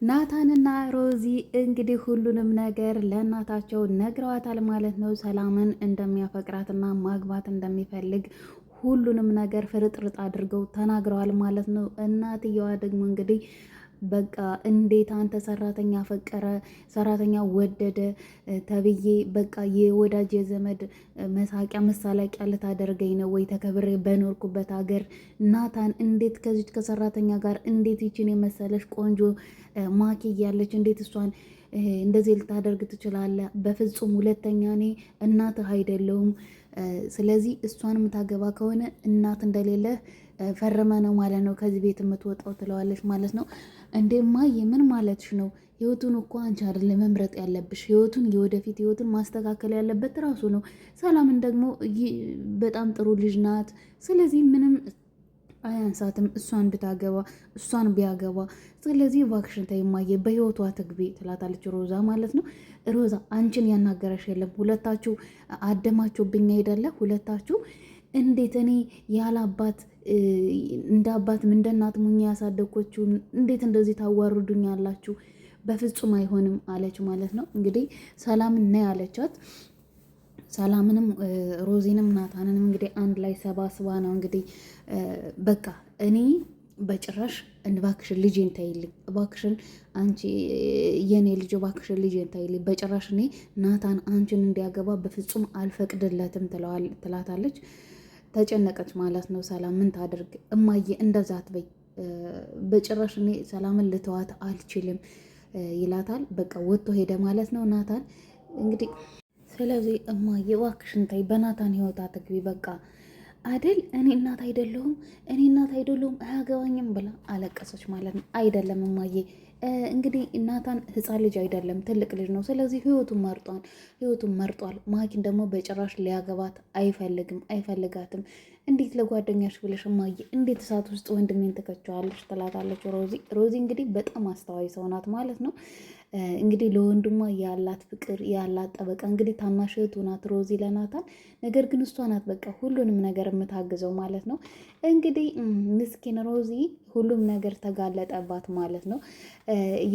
ናታንና ሮዚ እንግዲህ ሁሉንም ነገር ለእናታቸው ነግረዋታል ማለት ነው። ሰላምን እንደሚያፈቅራትና ማግባት እንደሚፈልግ ሁሉንም ነገር ፍርጥርጥ አድርገው ተናግረዋል ማለት ነው። እናትየዋ ደግሞ እንግዲህ በቃ እንዴት አንተ ሰራተኛ ፈቀረ ሰራተኛ ወደደ ተብዬ በቃ የወዳጅ የዘመድ መሳቂያ መሳለቂያ ልታደርገኝ ነው ወይ? ተከብሬ በኖርኩበት ሀገር ናታን እንዴት ከዚች ከሰራተኛ ጋር እንዴት ይችን የመሰለሽ ቆንጆ ማኪ እያለች እንዴት እሷን እንደዚህ ልታደርግ ትችላለህ? በፍጹም ሁለተኛ እኔ እናትህ አይደለሁም። ስለዚህ እሷን የምታገባ ከሆነ እናት እንደሌለ ፈርመ ነው ማለት ነው ከዚህ ቤት የምትወጣው ትለዋለች ማለት ነው። እንዴ እማዬ ምን ማለትሽ ነው? ህይወቱን እኮ አንቺ አይደለም መምረጥ ያለብሽ። ህይወቱን የወደፊት ህይወቱን ማስተካከል ያለበት ራሱ ነው። ሰላምን ደግሞ በጣም ጥሩ ልጅ ናት። ስለዚህ ምንም አያንሳትም እሷን ብታገባ እሷን ቢያገባ። ስለዚህ እባክሽን ተይ እማዬ በህይወቷ ትግቢ ትላታለች ሮዛ ማለት ነው። ሮዛ አንቺን ያናገረሽ የለም። ሁለታችሁ አደማችሁብኝ አይደለ? ሁለታችሁ እንዴት እኔ ያለ አባት እንደ አባትም እንደ እናት ሙኛ ያሳደግኮችሁ እንዴት እንደዚህ ታዋርዱኝ ያላችሁ? በፍጹም አይሆንም አለች ማለት ነው። እንግዲህ ሰላም እና ያለቻት ሰላምንም ሮዚንም ናታንንም እንግዲህ አንድ ላይ ሰባስባ ነው እንግዲህ በቃ እኔ በጭራሽ እባክሽን ልጄን ታይልኝ፣ እባክሽን አንቺ የኔ ልጅ እባክሽን ልጄን ታይልኝ፣ በጭራሽ እኔ ናታን አንቺን እንዲያገባ በፍጹም አልፈቅድለትም ትላታለች። ተጨነቀች ማለት ነው። ሰላም ምን ታደርግ እማዬ እንደዛ አትበይ፣ በጭራሽ እኔ ሰላምን ልተዋት አልችልም ይላታል። በቃ ወጥቶ ሄደ ማለት ነው ናታን እንግዲህ። ስለዚህ እማዬ እባክሽን ተይ፣ በናታን ህይወት አትግቢ በቃ አደል እኔ እናት አይደለሁም እኔ እናት አይደለሁም አያገባኝም ብላ አለቀሰች ማለት ነው። አይደለም እማዬ እንግዲህ ናታን ህፃን ልጅ አይደለም ትልቅ ልጅ ነው። ስለዚህ ህይወቱን መርጧል። ማኪን ደግሞ በጭራሽ ሊያገባት አይፈልጋትም። እንዴት ለጓደኛሽ ብለሽ እማዬ እንዴት እሳት ውስጥ ወንድሜን ትከቸዋለች? ትላታለች ሮዚ እንግዲህ በጣም አስተዋይ ሰው ናት ማለት ነው። እንግዲህ ለወንድሟ ያላት ፍቅር ያላት ጠበቃ እንግዲህ ታናሽ እህቱ ናት ሮዚ ለናታን። ነገር ግን እሷ ናት በቃ ሁሉንም ነገር የምታግዘው ማለት ነው። እንግዲህ ምስኪን ሮዚ ሁሉም ነገር ተጋለጠባት ማለት ነው።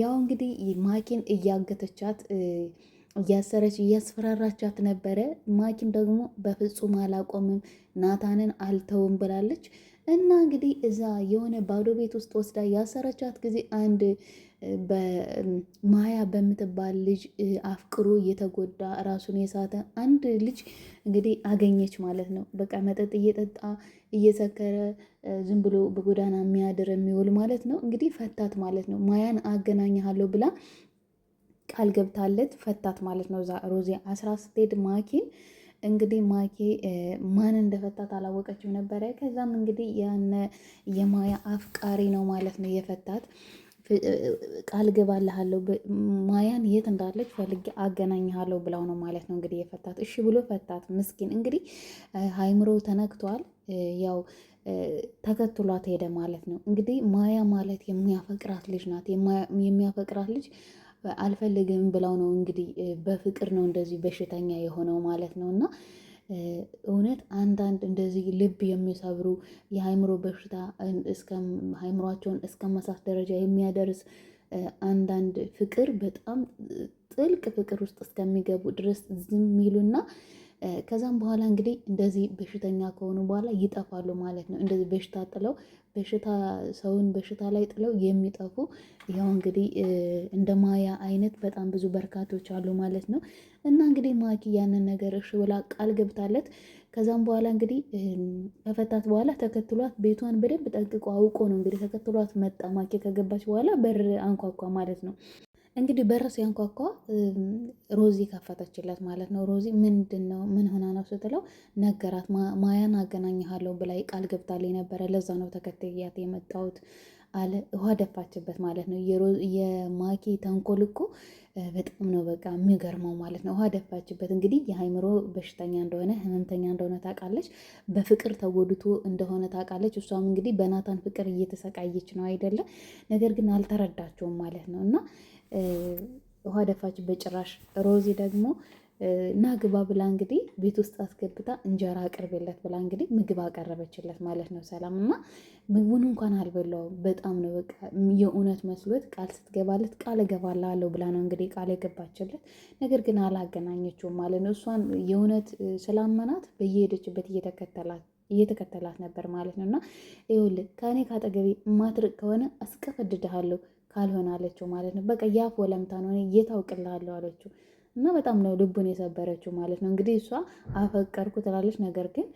ያው እንግዲህ ማኪን እያገተቻት እያሰረች እያስፈራራቻት ነበረ። ማኪን ደግሞ በፍጹም አላቆምም ናታንን አልተውም ብላለች። እና እንግዲህ እዛ የሆነ ባዶ ቤት ውስጥ ወስዳ ያሰረቻት ጊዜ አንድ በማያ በምትባል ልጅ አፍቅሮ እየተጎዳ ራሱን የሳተ አንድ ልጅ እንግዲህ አገኘች ማለት ነው። በቃ መጠጥ እየጠጣ እየሰከረ ዝም ብሎ በጎዳና የሚያድር የሚውል ማለት ነው። እንግዲህ ፈታት ማለት ነው። ማያን አገናኝሃለሁ ብላ ቃል ገብታለት ፈታት ማለት ነው። እዛ ሮዚ አስራ ስትሄድ ማኪን እንግዲህ ማኪ ማን እንደፈታት አላወቀችው ነበረ። ከዛም እንግዲህ ያነ የማያ አፍቃሪ ነው ማለት ነው የፈታት። ቃል ገባልሃለሁ ማያን የት እንዳለች ፈልጌ አገናኝሃለሁ ብላው ነው ማለት ነው እንግዲህ የፈታት። እሺ ብሎ ፈታት። ምስኪን እንግዲህ ሃይምሮ ተነክቷል። ያው ተከትሏት ሄደ ማለት ነው። እንግዲህ ማያ ማለት የሚያፈቅራት ልጅ ናት። የሚያፈቅራት ልጅ አልፈልግም ብላው ነው እንግዲህ በፍቅር ነው እንደዚህ በሽተኛ የሆነው ማለት ነው። እና እውነት አንዳንድ እንደዚህ ልብ የሚሰብሩ የሃይምሮ በሽታ ሃይምሯቸውን እስከ መሳት ደረጃ የሚያደርስ አንዳንድ ፍቅር በጣም ጥልቅ ፍቅር ውስጥ እስከሚገቡ ድረስ ዝም ይሉና ከዛም በኋላ እንግዲህ እንደዚህ በሽተኛ ከሆኑ በኋላ ይጠፋሉ ማለት ነው። እንደዚህ በሽታ ጥለው ሰውን በሽታ ላይ ጥለው የሚጠፉ ያው እንግዲህ እንደ ማያ አይነት በጣም ብዙ በርካቶች አሉ ማለት ነው። እና እንግዲህ ማኪ ያንን ነገር እሺ ብላ ቃል ገብታለት ከዛም በኋላ እንግዲህ ከፈታት በኋላ ተከትሏት ቤቷን በደንብ ጠንቅቆ አውቆ ነው እንግዲህ ተከትሏት መጣ። ማኪ ከገባች በኋላ በር አንኳኳ ማለት ነው። እንግዲህ በር ሲያንኳኳ ሮዚ ከፈተችለት ማለት ነው። ሮዚ ምንድን ነው ምን ሆና ነው ስትለው ነገራት። ማያን አገናኝሃለሁ ብላይ ቃል ገብታልኝ ነበረ፣ ለዛ ነው ተከትያት የመጣሁት አለ። ውሃ ደፋችበት ማለት ነው። የማኪ ተንኮል እኮ በጣም ነው በቃ የሚገርመው ማለት ነው። ውሃ ደፋችበት። እንግዲህ የሃይምሮ በሽተኛ እንደሆነ ህመምተኛ እንደሆነ ታውቃለች። በፍቅር ተጎድቶ እንደሆነ ታውቃለች። እሷም እንግዲህ በናታን ፍቅር እየተሰቃየች ነው አይደለም። ነገር ግን አልተረዳቸውም ማለት ነው። እና ውሃ ደፋችበት ጭራሽ። ሮዚ ደግሞ ናግባ ብላ እንግዲህ ቤት ውስጥ አስገብታ እንጀራ አቅርቤለት ብላ እንግዲህ ምግብ አቀረበችለት ማለት ነው ሰላም። እና ምግቡን እንኳን አልበላውም። በጣም ነው በቃ የእውነት መስሎት ቃል ስትገባለት ቃል እገባላለሁ ብላ ነው እንግዲህ ቃል የገባችለት። ነገር ግን አላገናኘችውም ማለት ነው። እሷን የእውነት ስላመናት በየሄደችበት እየተከተላት ነበር ማለት ነው። እና ይኸውልህ ከእኔ ካጠገቤ ማትርቅ ከሆነ አስቀፈድድሃለሁ ካልሆነ አለችው ማለት ነው። በቃ ያፍ ወለምታ ነው እየታውቅልሃለሁ አለችው። እና በጣም ነው ልቡን የሰበረችው ማለት ነው። እንግዲህ እሷ አፈቀርኩ ትላለች፣ ነገር ግን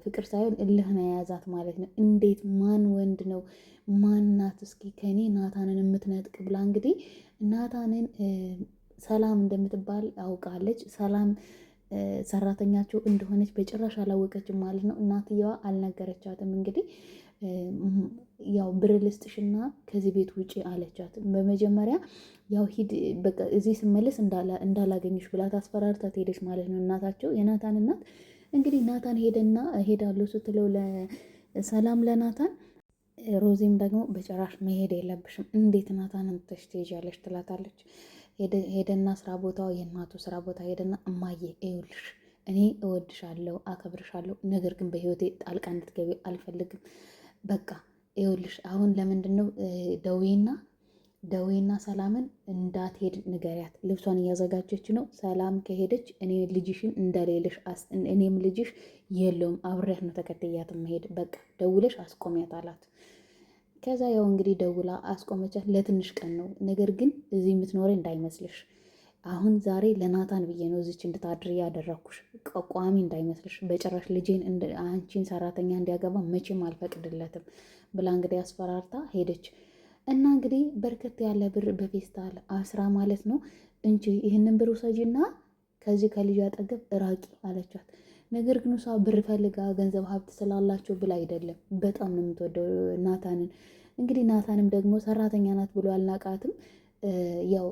ፍቅር ሳይሆን እልህ ነው የያዛት ማለት ነው። እንዴት ማን ወንድ ነው ማናት እስኪ ከኔ ናታንን የምትነጥቅ ብላ እንግዲህ ናታንን ሰላም እንደምትባል አውቃለች። ሰላም ሰራተኛቸው እንደሆነች በጭራሽ አላወቀችም ማለት ነው። እናትየዋ አልነገረቻትም። እንግዲህ ያው ብር ልስጥሽና ከዚህ ቤት ውጪ አለቻት። በመጀመሪያ ያው ሂድ በቃ እዚህ ስመለስ እንዳላገኝሽ ብላ ታስፈራርታት ሄደች ማለት ነው። እናታቸው የናታን እናት እንግዲህ ናታን ሄዳለሁ ስትለው ለሰላም ለናታን ሮዚም ደግሞ በጭራሽ መሄድ የለብሽም እንዴት ናታንን ትተሽ ትሄጃለሽ ትላታለች። ሄደና ስራ ቦታው የእናቱ ስራ ቦታ ሄደና እማዬ ይኸውልሽ እኔ እወድሻለሁ አከብርሻለሁ፣ ነገር ግን በህይወቴ ጣልቃ እንድትገቢ አልፈልግም። በቃ ይኸውልሽ አሁን ለምንድን ነው ደዌና ሰላምን እንዳትሄድ ንገሪያት። ልብሷን እያዘጋጀች ነው። ሰላም ከሄደች እኔ ልጅሽን እንደሌለሽ እኔም ልጅሽ የለውም አብሬያት ነው ተከትያት መሄድ። በቃ ደውለሽ አስቆሚያት አላት። ከዛ ያው እንግዲህ ደውላ አስቆመቻት። ለትንሽ ቀን ነው፣ ነገር ግን እዚህ የምትኖረ እንዳይመስልሽ። አሁን ዛሬ ለናታን ብዬ ነው እዚች እንድታድር ያደረኩሽ፣ ቋሚ እንዳይመስልሽ። በጭራሽ ልጄን አንቺን ሰራተኛ እንዲያገባ መቼም አልፈቅድለትም ብላ እንግዲህ አስፈራርታ ሄደች። እና እንግዲህ በርከት ያለ ብር በፌስታል አስራ ማለት ነው እንጂ ይህንን ብር ውሰጂና ከዚህ ከልጅ አጠገብ ራቂ አለቻት። ነገር ግን እሷ ብር ፈልጋ ገንዘብ ሀብት ስላላቸው ብላ አይደለም፣ በጣም ነው የምትወደው ናታንን። እንግዲህ ናታንም ደግሞ ሰራተኛ ናት ብሎ አልናቃትም። ያው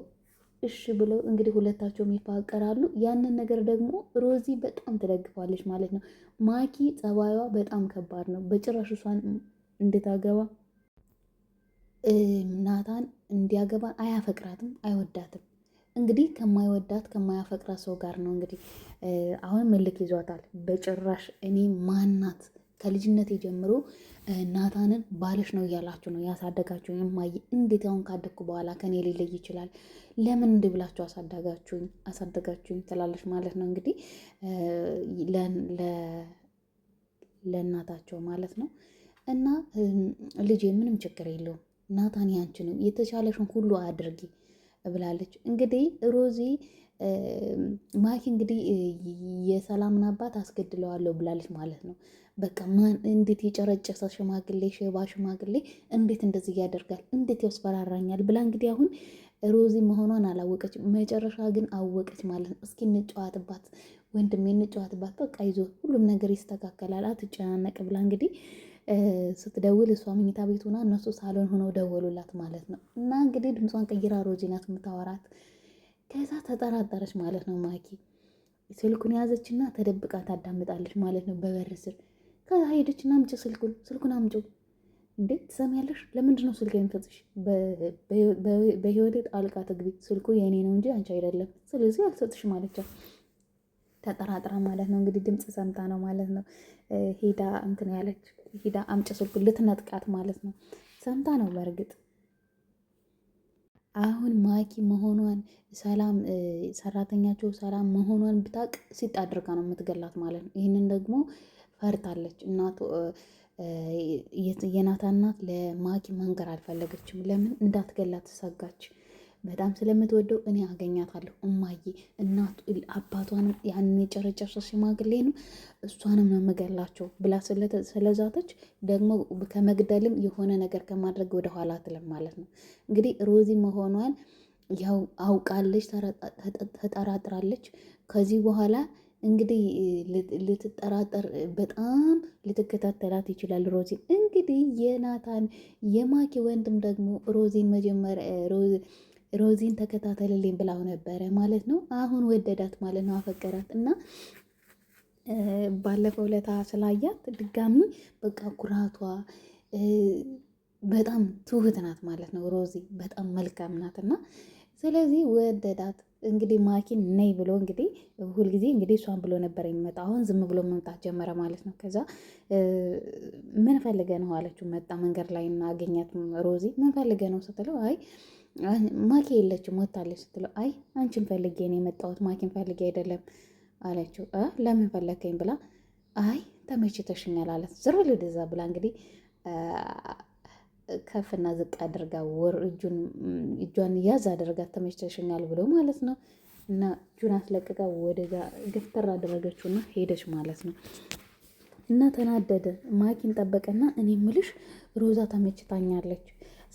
እሺ ብለው እንግዲህ ሁለታቸውም ይፋቀራሉ። ያንን ነገር ደግሞ ሮዚ በጣም ትደግፋለች ማለት ነው። ማኪ ጸባዩዋ በጣም ከባድ ነው። በጭራሽ እሷን እንድታገባ ናታን እንዲያገባ አያፈቅራትም፣ አይወዳትም። እንግዲህ ከማይወዳት ከማያፈቅራት ሰው ጋር ነው እንግዲህ አሁን ምልክ ይዟታል። በጭራሽ እኔ ማናት ከልጅነት ጀምሮ ናታንን ባልሽ ነው እያላችሁ ነው ያሳደጋችሁኝ እማዬ፣ እንዴት አሁን ካደግኩ በኋላ ከኔ ሊለይ ይችላል? ለምን እንዲህ ብላችሁ አሳደጋችሁኝ ትላለች ማለት ነው እንግዲህ ለእናታቸው ማለት ነው። እና ልጄ ምንም ችግር የለውም ናታን ያንቺ ነው፣ የተቻለሽን ሁሉ አድርጊ ብላለች። እንግዲህ ሮዚ ማኪ እንግዲህ የሰላምን አባት አስገድለዋለሁ ብላለች ማለት ነው። በቃ ማን እንዴት የጨረጨሰ ሽማግሌ ሼባ ሽማግሌ እንዴት እንደዚህ ያደርጋል? እንዴት ያስፈራራኛል? ብላ እንግዲህ አሁን ሮዚ መሆኗን አላወቀች፣ መጨረሻ ግን አወቀች ማለት ነው። እስኪ እንጨዋትባት ወንድሜ እንጨዋትባት፣ በቃ ይዞ ሁሉም ነገር ይስተካከላል አትጨናነቅ ብላ እንግዲህ ስትደውል እሷ መኝታ ቤት ሆና እነሱ ሳሎን ሆነው ደወሉላት ማለት ነው። እና እንግዲህ ድምጿን ቀይራ ሮዚ ናት የምታወራት። ከዛ ተጠራጠረች ማለት ነው። ማኪ ስልኩን ያዘችና ተደብቃ ታዳምጣለች ማለት ነው በበር ስር። ከዛ ሄደችና አምጪ ስልኩን አምጪ። እንዴ ትሰሚያለሽ? ለምንድን ነው ስልክ የምሰጥሽ? በህይወቴ ጣልቃ ትግቢ፣ ስልኩ የእኔ ነው እንጂ አንቺ አይደለም፣ ስለዚህ አልሰጥሽም አለቻት። ተጠራጥራ ማለት ነው እንግዲህ ድምፅ ሰምታ ነው ማለት ነው ሄዳ እንትን ያለች ሄዳ አምጪ ስልኩን ልትነጥቃት ማለት ነው። ሰምታ ነው በእርግጥ። አሁን ማኪ መሆኗን ሰላም ሰራተኛቸው ሰላም መሆኗን ብታቅ ሲጥ አድርጋ ነው የምትገላት ማለት ነው። ይህንን ደግሞ ፈርታለች። እናቱ የናታን እናት ለማኪ መንገር አልፈለገችም። ለምን እንዳትገላት ሰጋች። በጣም ስለምትወደው እኔ አገኛታለሁ እማዬ እናቱ አባቷንም ያንን የጨረጨሰ ሽማግሌ ነው እሷንም ነው የምገላቸው ብላ ስለዛተች ደግሞ ከመግደልም የሆነ ነገር ከማድረግ ወደ ኋላ አትልም ማለት ነው። እንግዲህ ሮዚ መሆኗን ያው አውቃለች፣ ተጠራጥራለች። ከዚህ በኋላ እንግዲህ ልትጠራጠር በጣም ልትከታተላት ይችላል ሮዚ። እንግዲህ የናታን የማኪ ወንድም ደግሞ ሮዚን ተከታተልልኝ ብላው ነበረ ማለት ነው። አሁን ወደዳት ማለት ነው፣ አፈቀራት እና ባለፈው ለታ ስላያት ድጋሚ በቃ ኩራቷ በጣም ትሁት ናት ማለት ነው። ሮዚ በጣም መልካም ናት እና ስለዚህ ወደዳት። እንግዲህ ማኪን ነይ ብሎ እንግዲህ ሁልጊዜ እንግዲህ እሷን ብሎ ነበር የሚመጣ። አሁን ዝም ብሎ መምጣት ጀመረ ማለት ነው። ከዛ ምን ፈልገ ነው አለችው። መጣ መንገድ ላይ እና አገኛት። ሮዚ ምን ፈልገ ነው ስትለው አይ ማኪ የለችም ወታለች ስትለው አይ አንቺን ፈልጌ ነው የመጣሁት ማኪን ፈልጌ አይደለም አለችው። ለምን ፈለከኝ ብላ አይ ተመችተሽኛል አላት። ዝር ብሎ ወደዛ ብላ እንግዲህ ከፍና ዝቅ አድርጋ እጇን ያዝ አድርጋ ተመችተሽኛል ብሎ ማለት ነው። እና እጁን አስለቅቃ ወደዛ ግፍትር አደረገችውና ሄደች ማለት ነው። እና ተናደደ። ማኪን ጠበቀና እኔ ምልሽ ሮዛ ተመችታኛለች፣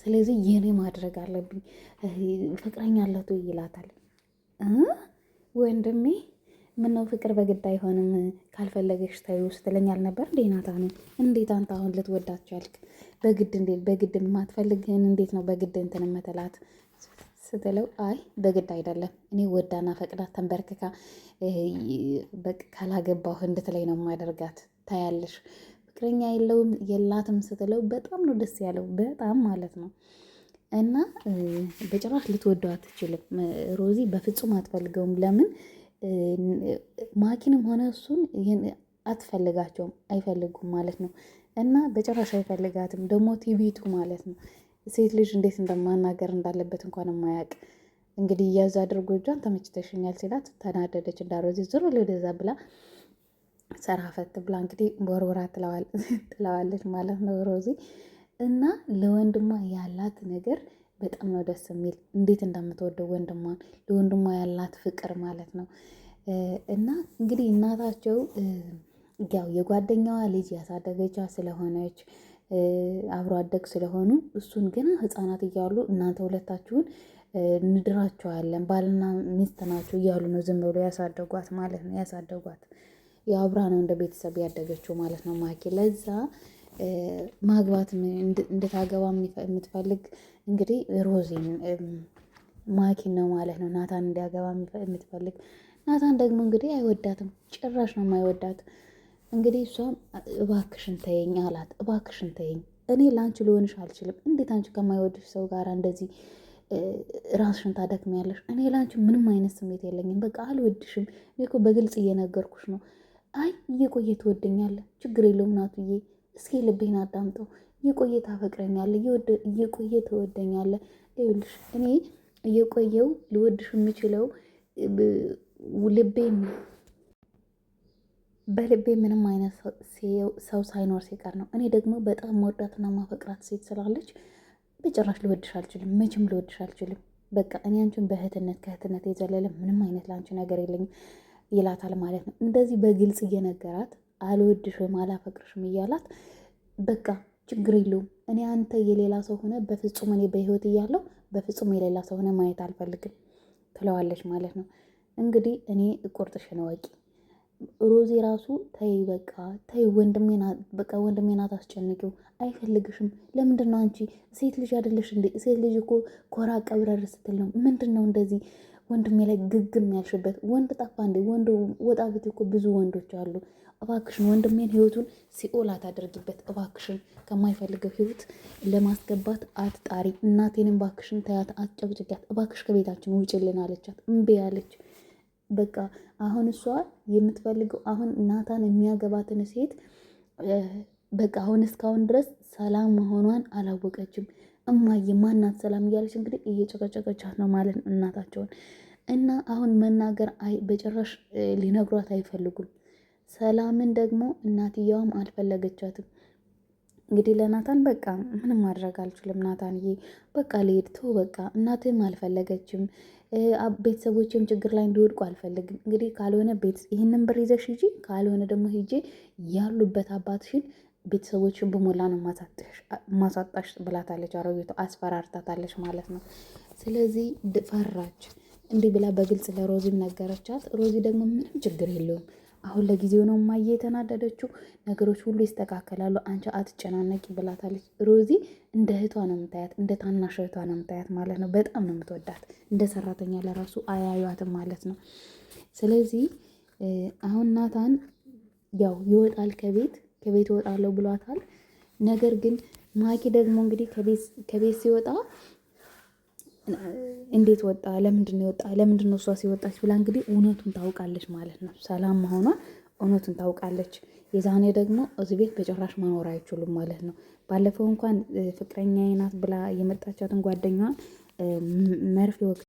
ስለዚህ የኔ ማድረግ አለብኝ፣ ፍቅረኛ አላት ወይ ይላታል። ወንድሜ ምነው ፍቅር በግድ አይሆንም፣ ካልፈለገሽ ታዩ ስትለኛል ነበር እንዴ ናታን? እንዴት አንተ አሁን ልትወዳት ቻልክ? በግድ የማትፈልግህን እንዴት ነው በግድ እንትን የምትላት ስትለው አይ በግድ አይደለም፣ እኔ ወዳና ፈቅዳት ተንበርክካ በቃ ካላገባሁ እንድትለኝ ነው የማደርጋት፣ ታያለሽ ፍቅረኛ የላትም ስትለው በጣም ነው ደስ ያለው፣ በጣም ማለት ነው። እና በጭራሽ ልትወደው አትችልም ሮዚ፣ በፍጹም አትፈልገውም። ለምን ማኪንም ሆነ እሱን አትፈልጋቸውም፣ አይፈልጉም ማለት ነው። እና በጭራሽ አይፈልጋትም። ደግሞ ቲቪቱ ማለት ነው ሴት ልጅ እንዴት እንደማናገር እንዳለበት እንኳን የማያውቅ እንግዲህ እያዝ አድርጎ እጇን ተመችተሽኛል ሲላት ተናደደች። እንዳሮዚ ዞር ወደዛ ብላ ሰራፈት ብላ እንግዲህ ቦርቦራ ትለዋለች ማለት ነው ሮዚ። እና ለወንድሟ ያላት ነገር በጣም ነው ደስ የሚል፣ እንዴት እንደምትወደው ወንድሟን፣ ለወንድሟ ያላት ፍቅር ማለት ነው። እና እንግዲህ እናታቸው ያው የጓደኛዋ ልጅ ያሳደገቻ ስለሆነች አብሮ አደግ ስለሆኑ እሱን ገና ህፃናት እያሉ እናንተ ሁለታችሁን እንድራቸዋለን ባልና ሚስት ናቸው እያሉ ነው ዝም ብሎ ያሳደጓት ማለት ነው። ያሳደጓት ያው አብራ ነው እንደ ቤተሰብ ያደገችው ማለት ነው ማኪ። ለዛ ማግባት እንድታገባ የምትፈልግ እንግዲህ ሮዚን ማኪን ነው ማለት ነው፣ ናታን እንዲያገባ የምትፈልግ። ናታን ደግሞ እንግዲህ አይወዳትም፣ ጭራሽ ነው የማይወዳት። እንግዲህ እሷም እባክሽን ተይኝ አላት። እባክሽን ተይኝ፣ እኔ ለአንቺ ልሆንሽ አልችልም። እንዴት አንቺ ከማይወድሽ ሰው ጋር እንደዚህ ራስሽን ታደክሚያለሽ? እኔ ለአንቺ ምንም አይነት ስሜት የለኝም፣ በቃ አልወድሽም። እኔ እኮ በግልጽ እየነገርኩሽ ነው። አይ እየቆየ ትወደኛለህ፣ ችግር የለውም ናቱዬ፣ እስኪ ልቤን አዳምጠው። እየቆየ ታፈቅረኛለህ፣ እየቆየ ትወደኛለህ። ይኸውልሽ እኔ እየቆየው ልወድሽ የምችለው ልቤን በልቤ ምንም አይነት ሰው ሳይኖር ሲቀር ነው። እኔ ደግሞ በጣም መወዳትና ማፈቅራት ሴት ስላለች በጭራሽ ልወድሽ አልችልም፣ መቼም ልወድሽ አልችልም። በቃ እኔ አንቺን በእህትነት ከእህትነት የዘለለ ምንም አይነት ለአንቺ ነገር የለኝም ይላታል ማለት ነው። እንደዚህ በግልጽ እየነገራት አልወድሽም አላፈቅርሽም እያላት በቃ ችግር የለውም እኔ አንተ የሌላ ሰው ሆነ በፍጹም እኔ በህይወት እያለሁ በፍጹም የሌላ ሰው ሆነ ማየት አልፈልግም ትለዋለች ማለት ነው። እንግዲህ እኔ ቁርጥሽን እወቂ ሮዚ ራሱ ተይ በቃ ተይ፣ ወንድሜን አታስጨንቂው፣ አይፈልግሽም። ለምንድን ነው አንቺ ሴት ልጅ አይደለሽ እንዴ? ሴት ልጅ እኮ ኮራ ቀብረር ስትል ነው። ምንድን ነው እንደዚህ ወንድሜ ላይ ግግም ያልሽበት? ወንድ ጠፋ እንዴ? ወንድ ወጣ ቤት እኮ ብዙ ወንዶች አሉ። እባክሽን ወንድሜን ህይወቱን ሲኦል አታደርጊበት እባክሽን። ከማይፈልገው ህይወት ለማስገባት አትጣሪ። እናቴንም እባክሽን ተያት፣ አትጨብጭቂያት እባክሽ፣ ከቤታችን ውጭልን አለቻት። እምቢ አለች። በቃ አሁን እሷ የምትፈልገው አሁን ናታን የሚያገባትን ሴት በቃ አሁን እስካሁን ድረስ ሰላም መሆኗን አላወቀችም። እማዬ ማናት ሰላም እያለች እንግዲህ እየጨቀጨቀቻት ነው ማለት ነው እናታቸውን። እና አሁን መናገር በጭራሽ ሊነግሯት አይፈልጉም። ሰላምን ደግሞ እናትየዋም አልፈለገቻትም። እንግዲህ ለናታን በቃ ምንም ማድረግ አልችልም ናታንዬ፣ በቃ ልሄድ ተው፣ በቃ እናትም አልፈለገችም፣ ቤተሰቦችም ችግር ላይ እንዲወድቁ አልፈልግም። እንግዲህ ካልሆነ ይህንን ብር ይዘሽ ሂጂ፣ ካልሆነ ደግሞ ሂጂ ያሉበት አባትሽን ቤተሰቦችን በሞላ ነው ማሳጣሽ ብላታለች። አሮጌቷ አስፈራርታታለች ማለት ነው። ስለዚህ ፈራች። እንዲህ ብላ በግልጽ ለሮዚም ነገረቻት። ሮዚ ደግሞ ምንም ችግር የለውም አሁን ለጊዜው ነው እማዬ የተናደደችው፣ ነገሮች ሁሉ ይስተካከላሉ፣ አንቺ አትጨናነቂ ብላታለች። ሮዚ እንደ እህቷ ነው የምታያት፣ እንደ ታናሽ እህቷ ነው የምታያት ማለት ነው። በጣም ነው የምትወዳት፣ እንደ ሰራተኛ ለራሱ አያዩዋትም ማለት ነው። ስለዚህ አሁን ናታን ያው ይወጣል ከቤት ይወጣለሁ ብሏታል። ነገር ግን ማኪ ደግሞ እንግዲህ ከቤት ሲወጣ እንዴት ወጣ? ለምንድን ነው የወጣ? ለምንድን ነው እሷ ሲወጣች ብላ እንግዲህ እውነቱን ታውቃለች ማለት ነው። ሰላም መሆኗ እውነቱን ታውቃለች። የዛኔ ደግሞ እዚህ ቤት በጭራሽ መኖር አይችሉም ማለት ነው። ባለፈው እንኳን ፍቅረኛዬ ናት ብላ የመጣቻትን ጓደኛዋን መርፌ